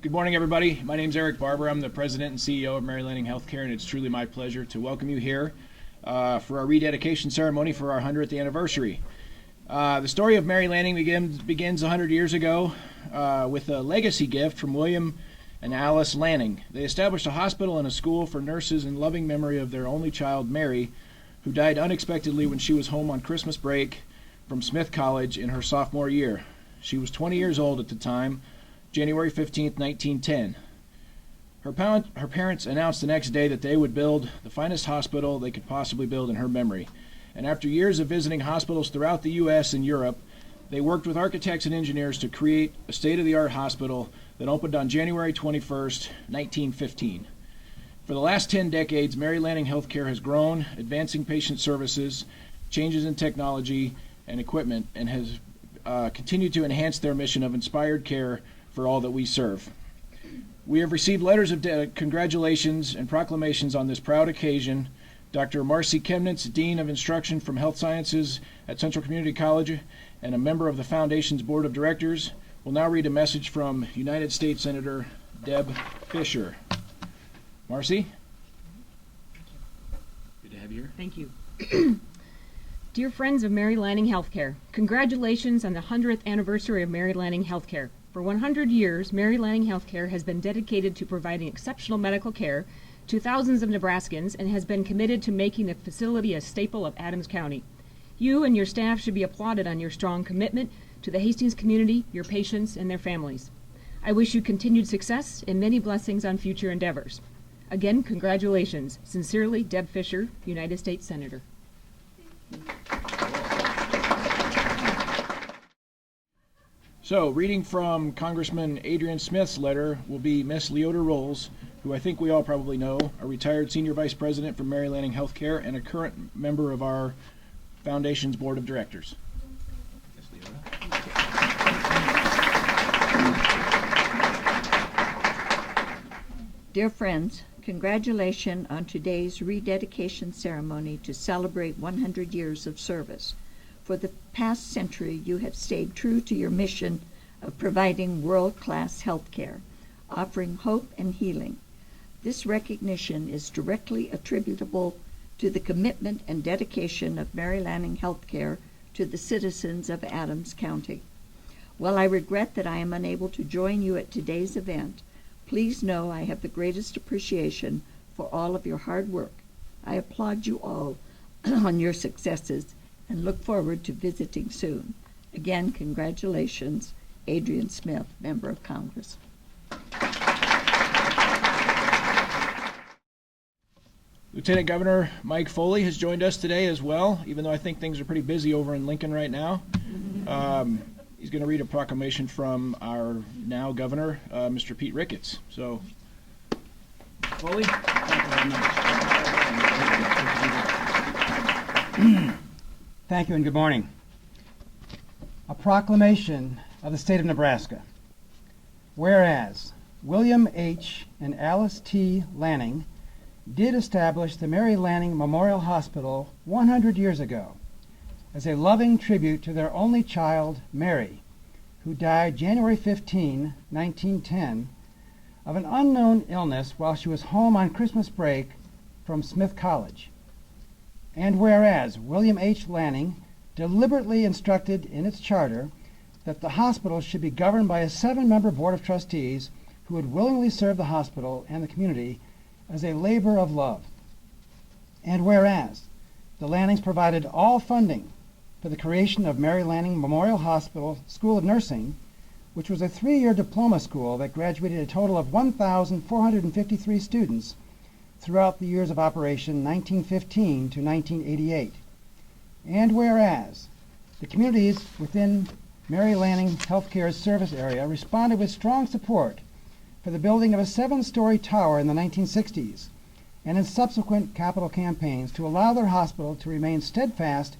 Good morning, everybody. My name is Eric Barber. I'm the president and CEO of Mary Lanning Healthcare, and it's truly my pleasure to welcome you here for our rededication ceremony for our 100th anniversary. The story of Mary Lanning begins 100 years ago with a legacy gift from William and Alice Lanning. They established a hospital and a school for nurses in loving memory of their only child, Mary, who died unexpectedly when she was home on Christmas break from Smith College in her sophomore year. She was 20 years old at the time, January 15, 1910. Her parents announced the next day that they would build the finest hospital they could possibly build in her memory. And after years of visiting hospitals throughout the U.S. and Europe, they worked with architects and engineers to create a state-of-the-art hospital that opened on January 21, 1915. For the last 10 decades, Mary Lanning Healthcare has grown, advancing patient services, changes in technology and equipment, and has continued to enhance their mission of inspired care for all that we serve. We have received letters of congratulations and proclamations on this proud occasion. Dr. Marcy Chemnitz, Dean of Instruction from Health Sciences at Central Community College and a member of the Foundation's Board of Directors, will now read a message from United States Senator Deb Fischer. Marcy? Good to have you here. Thank you. Dear friends of Mary Lanning Healthcare, congratulations on the 100th anniversary of Mary Lanning Healthcare. For 100 years, Mary Lanning Healthcare has been dedicated to providing exceptional medical care to thousands of Nebraskans and has been committed to making the facility a staple of Adams County. You and your staff should be applauded on your strong commitment to the Hastings community, your patients, and their families. I wish you continued success and many blessings on future endeavors. Again, congratulations. Sincerely, Deb Fischer, United States Senator. So, reading from Congressman Adrian Smith's letter will be Miss LeJour Rolls, who I think we all probably know, a retired senior vice president from Mary Lanning Healthcare and a current member of our Foundation's Board of Directors. Miss LeJour. Dear friends, congratulations on today's rededication ceremony to celebrate 100 years of service. For the past century, you have stayed true to your mission of providing world-class health care, offering hope and healing. This recognition is directly attributable to the commitment and dedication of Mary Lanning Healthcare to the citizens of Adams County. While I regret that I am unable to join you at today's event, please know I have the greatest appreciation for all of your hard work. I applaud you all on your successes and look forward to visiting soon. Again, congratulations, Adrian Smith, Member of Congress. Lieutenant Governor Mike Foley has joined us today as well, even though I think things are pretty busy over in Lincoln right now. He's going to read a proclamation from our now governor, Mr. Pete Ricketts. So, Foley. Thank you very much. Thank you and good morning. A proclamation of the state of Nebraska. Whereas William H. and Alice T. Lanning did establish the Mary Lanning Memorial Hospital 100 years ago as a loving tribute to their only child, Mary, who died January 15, 1910, of an unknown illness while she was home on Christmas break from Smith College. And whereas William H. Lanning deliberately instructed in its charter that the hospital should be governed by a 7-member board of trustees who would willingly serve the hospital and the community as a labor of love. And whereas the Lannings provided all funding for the creation of Mary Lanning Memorial Hospital School of Nursing, which was a 3-year diploma school that graduated a total of 1,453 students throughout the years of operation 1915 to 1988. And whereas the communities within Mary Lanning Healthcare's service area responded with strong support for the building of a 7-story tower in the 1960s and in subsequent capital campaigns to allow their hospital to remain steadfast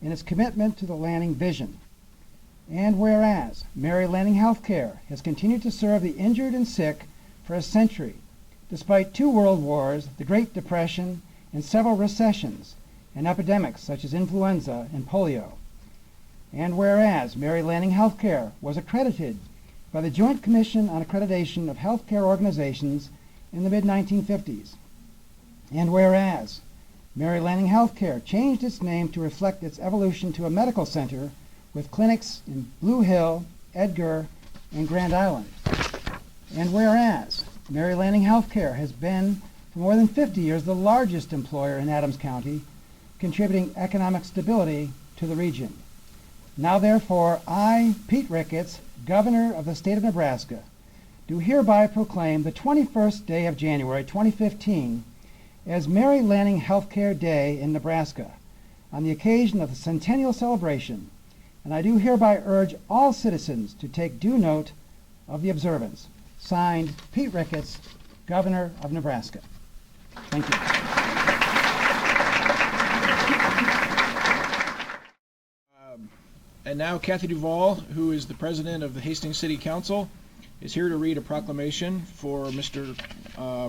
in its commitment to the Lanning vision. And whereas Mary Lanning Healthcare has continued to serve the injured and sick for a century, despite 2 world wars, the Great Depression, and several recessions and epidemics such as influenza and polio. And whereas Mary Lanning Healthcare was accredited by the Joint Commission on Accreditation of Healthcare Organizations in the mid-1950s. And whereas Mary Lanning Healthcare changed its name to reflect its evolution to a medical center with clinics in Blue Hill, Edgar, and Grand Island. And whereas Mary Lanning Healthcare has been for more than 50 years the largest employer in Adams County, contributing economic stability to the region. Now therefore, I, Pete Ricketts, Governor of the State of Nebraska, do hereby proclaim the 21st day of January 2015 as Mary Lanning Healthcare Day in Nebraska on the occasion of the centennial celebration, and I do hereby urge all citizens to take due note of the observance. Signed, Pete Ricketts, Governor of Nebraska. Thank you. And now Kathy Duvall, who is the president of the Hastings City Council, is here to read a proclamation for Mr.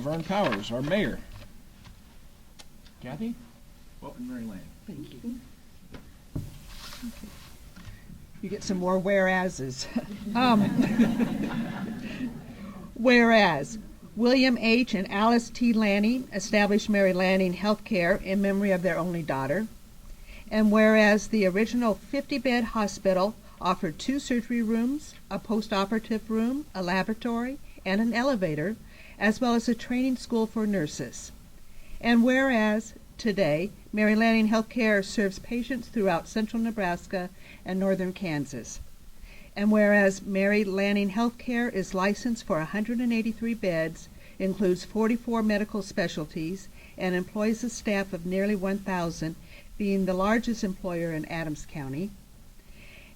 Vern Powers, our mayor. Kathy? Welcome to Mary Lanning. Thank you. You get some more whereases. Whereas William H. and Alice T. Lanning established Mary Lanning Healthcare in memory of their only daughter. And whereas the original 50-bed hospital offered 2 surgery rooms, a post-operative room, a laboratory, and an elevator, as well as a training school for nurses. And whereas today, Mary Lanning Healthcare serves patients throughout central Nebraska and northern Kansas. And whereas Mary Lanning Healthcare is licensed for 183 beds, includes 44 medical specialties, and employs a staff of nearly 1,000, being the largest employer in Adams County.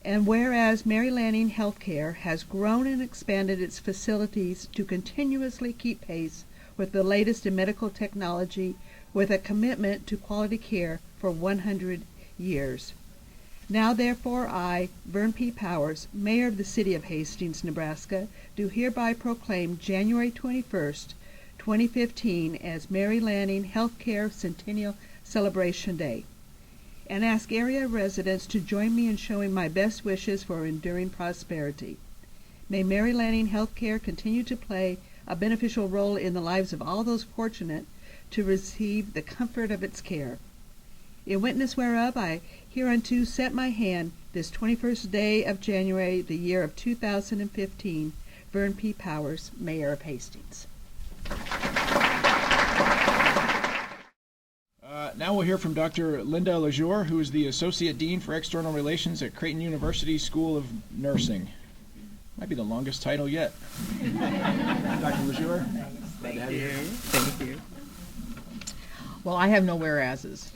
And whereas Mary Lanning Healthcare has grown and expanded its facilities to continuously keep pace with the latest in medical technology with a commitment to quality care for 100 years. Now therefore I, Vern P. Powers, Mayor of the City of Hastings, Nebraska, do hereby proclaim January 21st, 2015 as Mary Lanning Healthcare Centennial Celebration Day, and ask area residents to join me in showing my best wishes for enduring prosperity. May Mary Lanning Healthcare continue to play a beneficial role in the lives of all those fortunate to receive the comfort of its care. In witness whereof I hereunto set my hand this 21st day of January, the year of 2015, Vern P. Powers, Mayor of Hastings. Now we'll hear from Dr. Linda LeJour, who is the Associate Dean for External Relations at Creighton University School of Nursing. Might be the longest title yet. Dr. LeJour. Thank you. Thank you. Well, I have no whereases.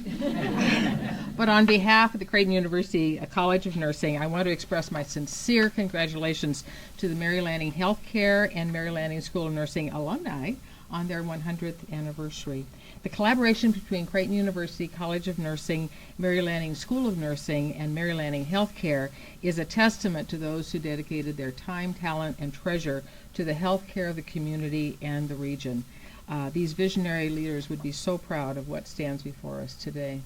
But on behalf of the Creighton University College of Nursing, I want to express my sincere congratulations to the Mary Lanning Healthcare and Mary Lanning School of Nursing alumni on their 100th anniversary. The collaboration between Creighton University College of Nursing, Mary Lanning School of Nursing, and Mary Lanning Healthcare is a testament to those who dedicated their time, talent, and treasure to the health care of the community and the region. These visionary leaders would be so proud of what stands before us today.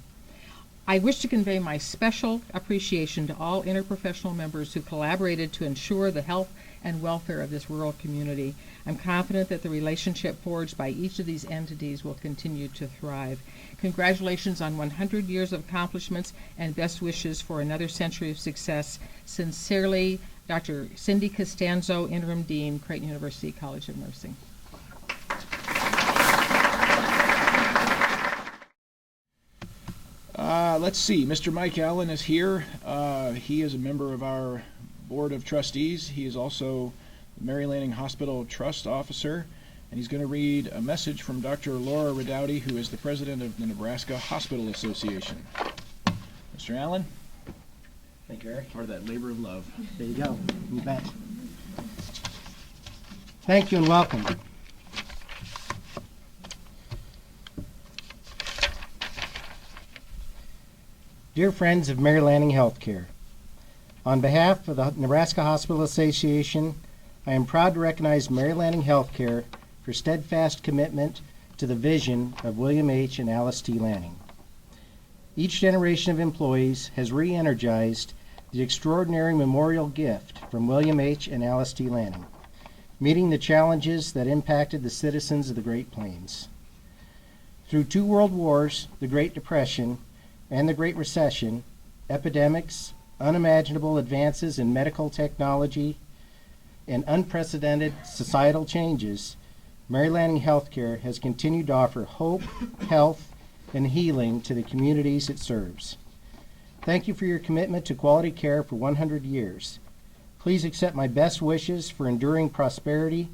I wish to convey my special appreciation to all interprofessional members who collaborated to ensure the health and welfare of this rural community. I'm confident that the relationship forged by each of these entities will continue to thrive. Congratulations on 100 years of accomplishments and best wishes for another century of success. Sincerely, Dr. Cindy Costanzo, Interim Dean, Creighton University College of Nursing. Let's see. Mr. Mike Allen is here. He is a member of our Board of Trustees. He is also the Mary Lanning Hospital Trust Officer, and he's going to read a message from Dr. Laura Rededication, who is the president of the Nebraska Hospital Association. Mr. Allen, Thank you, Eric. part of that labor of love. There you go. You bet. Thank you and welcome. Dear friends of Mary Lanning Healthcare, on behalf of the Nebraska Hospital Association, I am proud to recognize Mary Lanning Healthcare for steadfast commitment to the vision of William H. and Alice T. Lanning. Each generation of employees has re-energized the extraordinary memorial gift from William H. and Alice T. Lanning, meeting the challenges that impacted the citizens of the Great Plains. Through 2 world wars, the Great Depression, and the Great Recession, epidemics, unimaginable advances in medical technology, and unprecedented societal changes, Mary Lanning Healthcare has continued to offer hope, health, and healing to the communities it serves. Thank you for your commitment to quality care for 100 years. Please accept my best wishes for enduring prosperity.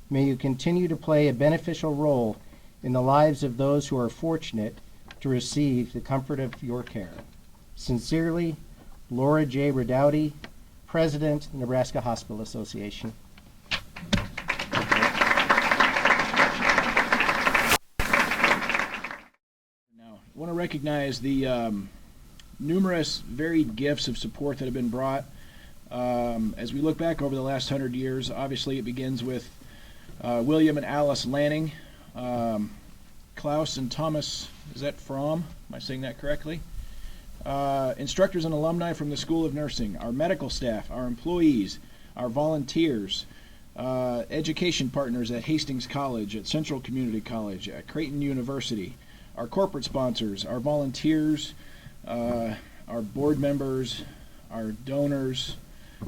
May you continue to play a beneficial role in the lives of those who are fortunate to receive the comfort of your care. Sincerely, Laura J. Rededication, President, Nebraska Hospital Association. Now, I want to recognize the numerous varied gifts of support that have been brought. As we look back over the last 100 years, obviously it begins with William and Alice Lanning, Klaus and Thomas, is that Fromm? Am I saying that correctly? Instructors and alumni from the School of Nursing, our medical staff, our employees, our volunteers, education partners at Hastings College, at Central Community College, at Creighton University, our corporate sponsors, our volunteers, our board members, our donors,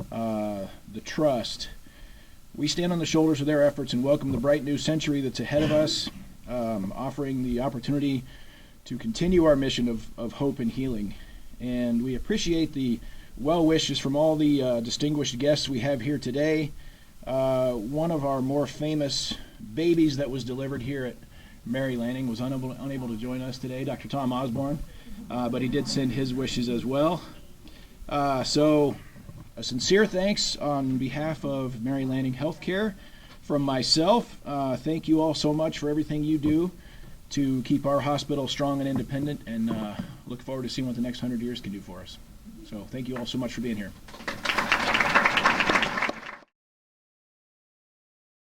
the trust. We stand on the shoulders of their efforts and welcome the bright new century that's ahead of us, offering the opportunity to continue our mission of hope and healing. And we appreciate the well wishes from all the distinguished guests we have here today. One of our more famous babies that was delivered here at Mary Lanning was unable to join us today, Dr. Tom Osborne, but he did send his wishes as well. So a sincere thanks on behalf of Mary Lanning Healthcare from myself. Thank you all so much for everything you do to keep our hospital strong and independent, and look forward to seeing what the next 100 years can do for us. So thank you all so much for being here.